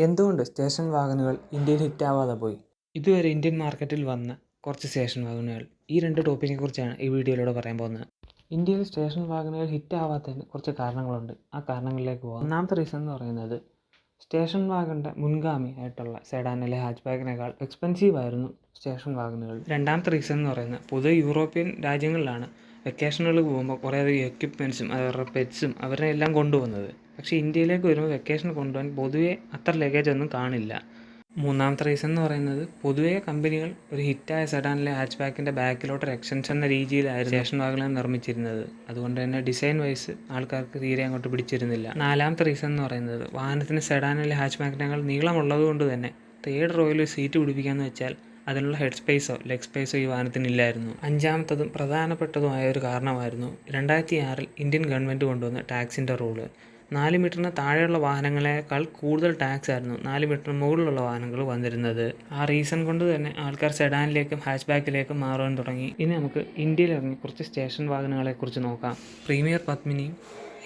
എന്തുകൊണ്ട് സ്റ്റേഷൻ വാഗണുകൾ ഇന്ത്യയിൽ ഹിറ്റാവാതെ പോയി? ഇതുവരെ ഇന്ത്യൻ മാർക്കറ്റിൽ വന്ന കുറച്ച് സ്റ്റേഷൻ വാഗണുകൾ, ഈ രണ്ട് ടോപ്പിക്കിനെ കുറിച്ചാണ് ഈ വീഡിയോയിലൂടെ പറയാൻ പോകുന്നത്. ഇന്ത്യയിൽ സ്റ്റേഷൻ വാഗണുകൾ ഹിറ്റാവാത്തതിന് കുറച്ച് കാരണങ്ങളുണ്ട്. ആ കാരണങ്ങളിലേക്ക് പോകാം. ഒന്നാമത്തെ റീസൺ എന്ന് പറയുന്നത് സ്റ്റേഷൻ വാഗണിൻ്റെ മുൻഗാമി ആയിട്ടുള്ള സെഡാൻ അല്ലെങ്കിൽ ഹാച്ച് ബാഗിനേക്കാൾ എക്സ്പെൻസീവ് ആയിരുന്നു സ്റ്റേഷൻ വാഗണുകൾ. രണ്ടാമത്തെ റീസൺ എന്ന് പറയുന്നത് പൊതുവെ യൂറോപ്യൻ രാജ്യങ്ങളിലാണ് വെക്കേഷനുകൾ പോകുമ്പോൾ കുറേയധികം എക്യുപ്മെൻറ്റ്സും അവരുടെ പെറ്റ്സും അവരെ എല്ലാം കൊണ്ടുപോകുന്നത്. പക്ഷേ ഇന്ത്യയിലേക്ക് വരുമ്പോൾ വെക്കേഷൻ കൊണ്ടുപോകാൻ പൊതുവെ അത്ര ലഗേജ് ഒന്നും കാണില്ല. മൂന്നാമത്തെ റീസൺ എന്ന് പറയുന്നത് പൊതുവെ കമ്പനികൾ ഒരു ഹിറ്റായ സെഡാനിലെ ഹാച്ച് ബാക്കിൻ്റെ ബാക്കിലോട്ട് ഒരു എക്സ്റ്റൻഷൻ എന്ന രീതിയിലായിരുന്നു സ്റ്റേഷൻ വാഗണുകൾ നിർമ്മിച്ചിരുന്നത്. അതുകൊണ്ട് തന്നെ ഡിസൈൻ വൈസ് ആൾക്കാർക്ക് തീരെ അങ്ങോട്ട് പിടിച്ചിരുന്നില്ല. നാലാമത്തെ റീസൺ എന്ന് പറയുന്നത് വാഹനത്തിന് സെഡാനിലെ ഹാച്ച് ബാക്കിനേക്കാൾ നീളമുള്ളത് കൊണ്ട് തന്നെ തേർഡ് റോയിൽ സീറ്റ് പിടിപ്പിക്കാമെന്ന് വെച്ചാൽ അതിനുള്ള ഹെഡ് സ്പേസോ ലെഗ് സ്പേസോ ഈ വാഹനത്തിനില്ലായിരുന്നു. അഞ്ചാമത്തതും പ്രധാനപ്പെട്ടതുമായ ഒരു കാരണമായിരുന്നു 2006 ഇന്ത്യൻ ഗവൺമെൻറ് കൊണ്ടുവന്ന ടാക്സിൻ്റെ റൂള്. 4 മീറ്ററിന് താഴെയുള്ള വാഹനങ്ങളെക്കാൾ കൂടുതൽ ടാക്സ് ആയിരുന്നു 4 മീറ്ററിന് മുകളിലുള്ള വാഹനങ്ങൾ വന്നിരുന്നത്. ആ റീസൺ കൊണ്ട് തന്നെ ആൾക്കാർ സെഡാനിലേക്കും ഹാച്ച് ബാക്കിലേക്കും മാറാൻ തുടങ്ങി. ഇനി നമുക്ക് ഇന്ത്യയിൽ ഇറങ്ങി കുറച്ച് സ്റ്റേഷൻ വാഹനങ്ങളെക്കുറിച്ച് നോക്കാം. പ്രീമിയർ പത്മിനിയും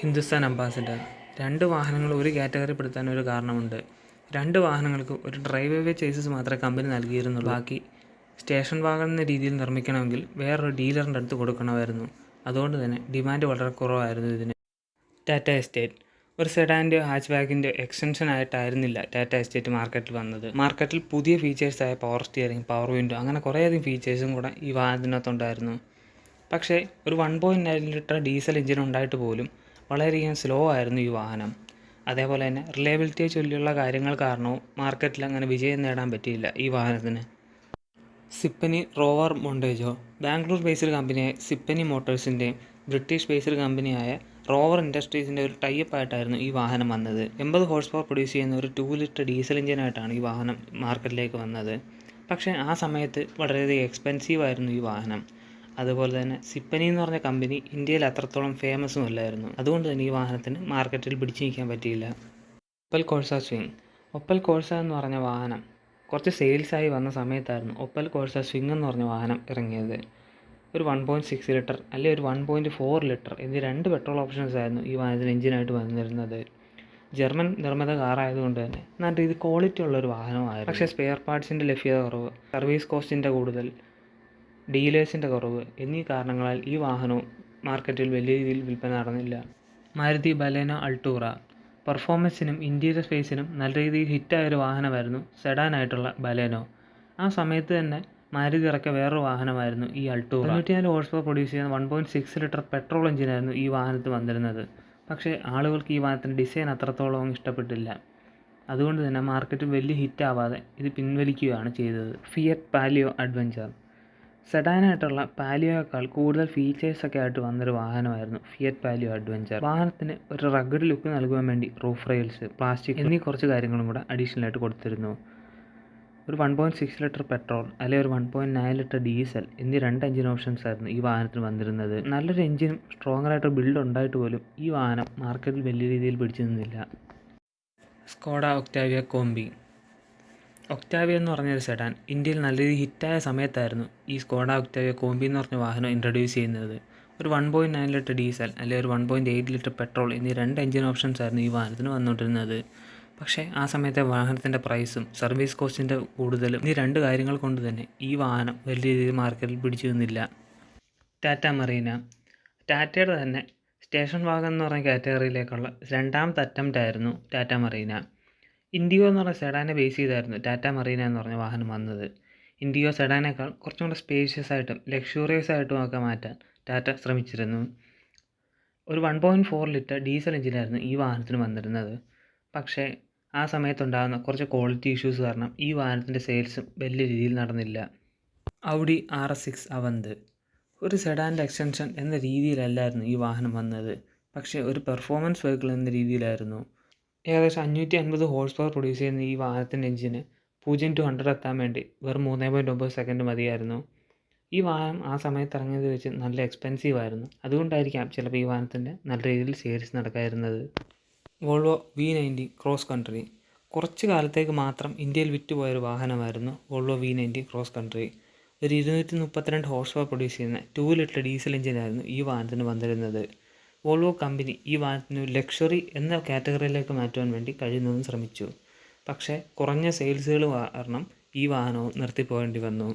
ഹിന്ദുസ്ഥാൻ അംബാസിഡർ, രണ്ട് വാഹനങ്ങൾ ഒരു കാറ്റഗറി പെടുത്താൻ ഒരു കാരണമുണ്ട്. രണ്ട് വാഹനങ്ങൾക്ക് ഒരു ഡ്രൈവ് വേ ചേസസ് മാത്രമേ കമ്പനി നൽകിയിരുന്നുള്ളൂ. ബാക്കി സ്റ്റേഷൻ വാഗൺ എന്ന രീതിയിൽ നിർമ്മിക്കണമെങ്കിൽ വേറൊരു ഡീലറിൻ്റെ അടുത്ത് കൊടുക്കണമായിരുന്നു. അതുകൊണ്ട് തന്നെ ഡിമാൻഡ് വളരെ കുറവായിരുന്നു ഇതിന്. ടാറ്റ എസ്റ്റേറ്റ് ഒരു സെഡാൻ്റെ ഹാച്ച് ബാഗിൻ്റെ എക്സ്റ്റൻഷൻ ആയിട്ടായിരുന്നില്ല ടാറ്റ എസ്റ്റേറ്റ് മാർക്കറ്റിൽ വന്നത്. മാർക്കറ്റിൽ പുതിയ ഫീച്ചേഴ്സായ പവർ സ്റ്റിയറിംഗ്, പവർ വിൻഡോ, അങ്ങനെ കുറേയധികം ഫീച്ചേഴ്സും കൂടെ ഈ വാഹനത്തിനകത്തുണ്ടായിരുന്നു. പക്ഷേ ഒരു 1.9 ലിറ്റർ ഡീസൽ എഞ്ചിൻ ഉണ്ടായിട്ട് പോലും വളരെയധികം സ്ലോ ആയിരുന്നു ഈ വാഹനം. അതേപോലെ തന്നെ റിലയബിലിറ്റിയെ ചൊല്ലിയുള്ള കാര്യങ്ങൾ കാരണവും മാർക്കറ്റിൽ അങ്ങനെ വിജയം നേടാൻ പറ്റിയില്ല ഈ വാഹനത്തിന്. സിപ്പനി റോവർ മൊണ്ടേജോ ബാംഗ്ലൂർ ബേസ്ഡ് കമ്പനിയായ സിപ്പനി മോട്ടോഴ്സിൻ്റെയും ബ്രിട്ടീഷ് ബേസ്ഡ് കമ്പനിയായ റോവർ ഇൻഡസ്ട്രീസിൻ്റെ ഒരു ടൈപ്പ് ആയിട്ടായിരുന്നു ഈ വാഹനം വന്നത്. 80 ഹോഴ്സ് പവർ പ്രൊഡ്യൂസ് ചെയ്യുന്ന ഒരു 2 ലിറ്റർ ഡീസൽ എഞ്ചിനായിട്ടാണ് ഈ വാഹനം മാർക്കറ്റിലേക്ക് വന്നത്. പക്ഷേ ആ സമയത്ത് വളരെയധികം എക്സ്പെൻസീവ് ആയിരുന്നു ഈ വാഹനം. അതുപോലെ തന്നെ സിപ്പനി എന്ന് പറഞ്ഞ കമ്പനി ഇന്ത്യയിൽ അത്രത്തോളം ഫേമസും അല്ലായിരുന്നു. അതുകൊണ്ട് തന്നെ ഈ വാഹനത്തിന് മാർക്കറ്റിൽ പിടിച്ചു നിൽക്കാൻ പറ്റിയില്ല. Opal കോഴ്സ swing. ഒപ്പൽ കോഴ്സ എന്ന് പറഞ്ഞ വാഹനം കുറച്ച് സെയിൽസായി വന്ന സമയത്തായിരുന്നു ഒപ്പൽ കോഴ്സ സ്വിംഗ് എന്ന് പറഞ്ഞ വാഹനം ഇറങ്ങിയത്. ഒരു 1.6 ലിറ്റർ അല്ലെങ്കിൽ ഒരു 1.4 ലിറ്റർ എന്നീ രണ്ട് പെട്രോൾ ഓപ്ഷൻസ് ആയിരുന്നു ഈ വാഹനത്തിന് എഞ്ചിനായിട്ട് വന്നിരുന്നത്. ജർമ്മൻ നിർമ്മിത കാറായതുകൊണ്ട് തന്നെ നല്ല രീതിയിൽ ക്വാളിറ്റി ഉള്ളൊരു വാഹനമായിരുന്നു. പക്ഷേ സ്പെയർ പാർട്സിൻ്റെ ലഭ്യത കുറവ്, സർവീസ് കോസ്റ്റിൻ്റെ കൂടുതൽ, ഡീലേഴ്സിൻ്റെ കുറവ് എന്നീ കാരണങ്ങളാൽ ഈ വാഹനവും മാർക്കറ്റിൽ വലിയ രീതിയിൽ വിൽപ്പന നടന്നില്ല. മാരുതി ബലേനോ അൾട്ടൂറ പെർഫോമൻസിനും ഇൻറ്റീരിയർ സ്പേസിനും നല്ല രീതിയിൽ ഹിറ്റായൊരു വാഹനമായിരുന്നു സെഡാനായിട്ടുള്ള ബലേനോ. ആ സമയത്ത് തന്നെ മാരുതി ഇറക്കിയ വേറൊരു വാഹനമായിരുന്നു ഈ അൾട്ടൂറ. 94 ഹോഴ്സ് പവർ പ്രൊഡ്യൂസ് ചെയ്യുന്ന 1.6 ലിറ്റർ പെട്രോൾ എഞ്ചിനായിരുന്നു ഈ വാഹനത്തിൽ വന്നിരുന്നത്. പക്ഷേ ആളുകൾക്ക് ഈ വാഹനത്തിൻ്റെ ഡിസൈൻ അത്രത്തോളം ഇഷ്ടപ്പെട്ടില്ല. അതുകൊണ്ട് തന്നെ മാർക്കറ്റ് വലിയ ഹിറ്റാവാതെ ഇത് പിൻവലിക്കുകയാണ് ചെയ്തത്. ഫിയറ്റ് പാലിയോ അഡ്വഞ്ചർ സെഡാനായിട്ടുള്ള പാലിയോയേക്കാൾ കൂടുതൽ ഫീച്ചേഴ്സൊക്കെ ആയിട്ട് വന്നൊരു വാഹനമായിരുന്നു ഫിയറ്റ് പാലിയോ അഡ്വഞ്ചർ. വാഹനത്തിന് ഒരു റഗ്ഗഡ് ലുക്ക് നൽകുവാൻ വേണ്ടി റൂഫ് റെയിൽസ്, പ്ലാസ്റ്റിക് എന്നീ കുറച്ച് കാര്യങ്ങളും കൂടെ അഡീഷണലായിട്ട് കൊടുത്തിരുന്നു. ഒരു 1.6 ലിറ്റർ പെട്രോൾ അല്ലെങ്കിൽ ഒരു 1.9 ലിറ്റർ ഡീസൽ എന്നീ രണ്ട് എഞ്ചിൻ ഓപ്ഷൻസ് ആയിരുന്നു ഈ വാഹനത്തിന് വന്നിരുന്നത്. നല്ലൊരു എഞ്ചിനും സ്ട്രോങ്ങറായിട്ട് ബിൽഡ് ഉണ്ടായിട്ട് പോലും ഈ വാഹനം മാർക്കറ്റിൽ വലിയ രീതിയിൽ പിടിച്ചു നിന്നില്ല. Skoda Octavia combi. ഒക്ടാവിയ എന്ന് പറഞ്ഞൊരു സെഡാൻ ഇന്ത്യയിൽ നല്ല രീതിയിൽ ഹിറ്റായ സമയത്തായിരുന്നു ഈ സ്കോഡ ഒക്ടാവിയ കോംബി എന്ന് പറഞ്ഞ വാഹനം ഇൻട്രൊഡ്യൂസ് ചെയ്യുന്നത്. ഒരു 1.9 ലിറ്റർ ഡീസൽ അല്ലെങ്കിൽ ഒരു 1.8 ലിറ്റർ പെട്രോൾ എന്നീ രണ്ട് എഞ്ചിൻ ഓപ്ഷൻസ് ആയിരുന്നു ഈ വാഹനത്തിന് വന്നുകൊണ്ടിരുന്നത്. പക്ഷേ ആ സമയത്തെ വാഹനത്തിൻ്റെ പ്രൈസും സർവീസ് കോസ്റ്റിൻ്റെ കൂടുതലും ഈ രണ്ട് കാര്യങ്ങൾ കൊണ്ട് തന്നെ ഈ വാഹനം വലിയ രീതിയിൽ മാർക്കറ്റിൽ പിടിച്ചു നിന്നില്ല. ടാറ്റ മറീന ടാറ്റയുടെ തന്നെ സ്റ്റേഷൻ വാഗൺ എന്ന് പറഞ്ഞ കാറ്റഗറിയിലേക്കുള്ള രണ്ടാമത്തെ അറ്റംപ്റ്റ് ആയിരുന്നു ടാറ്റ മറീന. ഇൻഡിഗോ എന്ന് പറഞ്ഞ സെഡാനെ ബേസ് ചെയ്തായിരുന്നു ടാറ്റ മറീന എന്ന് പറഞ്ഞ വാഹനം വന്നത്. ഇൻഡിഗോ സെഡാനേക്കാൾ കുറച്ചും കൂടെ സ്പേഷ്യസ് ആയിട്ടും ലക്ഷൂറിയസ് ആയിട്ടും ഒക്കെ മാറ്റാൻ ടാറ്റ ശ്രമിച്ചിരുന്നു. ഒരു 1.4 ലിറ്റർ ഡീസൽ എഞ്ചിനായിരുന്നു ഈ വാഹനത്തിന് വന്നിരുന്നത്. പക്ഷേ ആ സമയത്തുണ്ടാകുന്ന കുറച്ച് ക്വാളിറ്റി ഇഷ്യൂസ് കാരണം ഈ വാഹനത്തിൻ്റെ സെയിൽസും വലിയ രീതിയിൽ നടന്നില്ല. ഔഡി RS6 അവന്ത് ഒരു സെഡാൻ്റെ എക്സ്റ്റൻഷൻ എന്ന രീതിയിലല്ലായിരുന്നു ഈ വാഹനം വന്നത്. പക്ഷേ ഒരു പെർഫോമൻസ് വെഹിക്കിൾ എന്ന രീതിയിലായിരുന്നു. ഏകദേശം 550 ഹോഴ്സ് പവർ പ്രൊഡ്യൂസ് ചെയ്യുന്ന ഈ വാഹനത്തിൻ്റെ എഞ്ചിന് 0 to 100 എത്താൻ വേണ്ടി വെറും 3.9 സെക്കൻഡ് മതിയായിരുന്നു. ഈ വാഹനം ആ സമയത്ത് ഇറങ്ങിയത് വെച്ച് നല്ല എക്സ്പെൻസീവ് ആയിരുന്നു. അതുകൊണ്ടായിരിക്കാം ചിലപ്പോൾ ഈ വാഹനത്തിൻ്റെ നല്ല രീതിയിൽ സെയിൽസ് നടക്കാതിരുന്നത്. വോൾവോ V90 ക്രോസ് കൺട്രി കുറച്ച് കാലത്തേക്ക് മാത്രം ഇന്ത്യയിൽ വിറ്റുപോയൊരു വാഹനമായിരുന്നു വോൾവോ V90 ക്രോസ് കൺട്രി. ഒരു 232 ഹോഴ്സ് പവർ പ്രൊഡ്യൂസ് ചെയ്യുന്ന 2 ലിറ്റർ ഡീസൽ എഞ്ചിനായിരുന്നു ഈ വാഹനത്തിന് വന്നിരുന്നത്. വോൾവോ കമ്പനി ഈ വാഹനത്തിന് ലക്ഷറി എന്ന കാറ്റഗറിയിലേക്ക് മാറ്റുവാൻ വേണ്ടി കഴിയുന്നതും ശ്രമിച്ചു. പക്ഷേ കുറഞ്ഞ സെയിൽസുകൾ കാരണം ഈ വാഹനവും നിർത്തിപ്പോകേണ്ടി വന്നു.